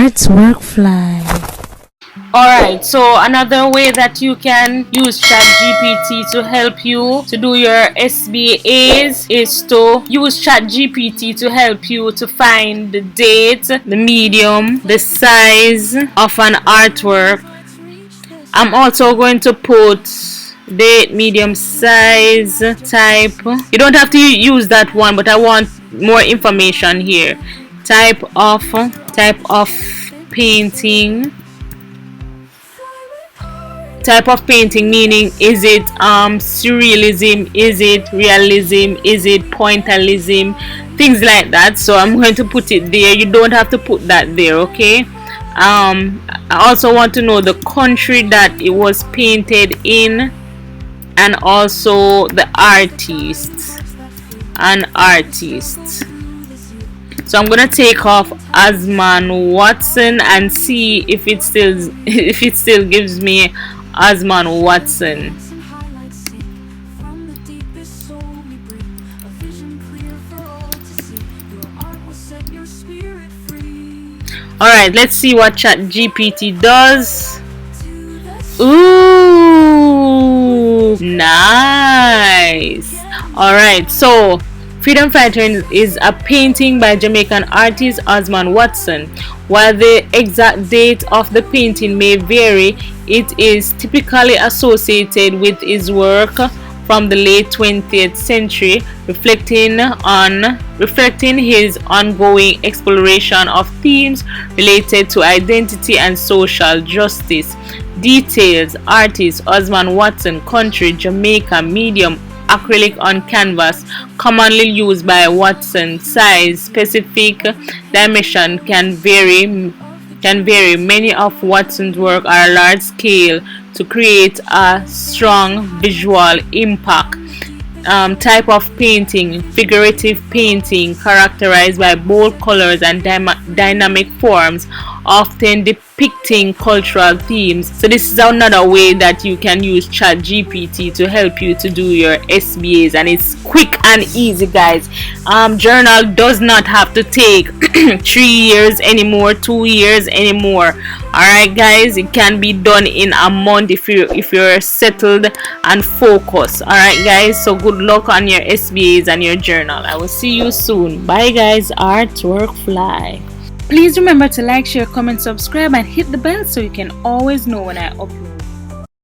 Artwork Fly. Alright, so another way that you can use ChatGPT to help you to do your SBAs is to use ChatGPT to help you to find the date, the medium, the size of an artwork. I'm also going to put date, medium, size, type. You don't have to use that one, but I want more information here. Type of painting. Type of painting, meaning is it surrealism, is it realism, is it pointillism, things like that. So I'm going to put it there. You don't have to put that there, okay? I also want to know the country that it was painted in, and also the artist. So I'm gonna take off Osman Watson and see if it still gives me Osman Watson. Alright, let's see what ChatGPT does. Ooh, nice. Alright, so Freedom Fighter is a painting by Jamaican artist Osman Watson. While the exact date of the painting may vary, it is typically associated with his work from the late 20th century, reflecting his ongoing exploration of themes related to identity and social justice. Details: artist Osman Watson, country Jamaica, medium, acrylic on canvas, commonly used by Watson. Size: specific dimension can vary. Many of Watson's work are large scale to create a strong visual impact. Type of painting: figurative painting, characterized by bold colors and dynamic forms, often depicting cultural themes. So this is another way that you can use ChatGPT to help you to do your SBAs, and it's quick and easy, guys. Journal does not have to take 3 years anymore, 2 years anymore. Alright guys, it can be done in a month if you're settled and focused. Alright guys, so good luck on your SBAs and your journal. I will see you soon. Bye guys. Artwork Fly. Please remember to like, share, comment, subscribe, and hit the bell so you can always know when I upload.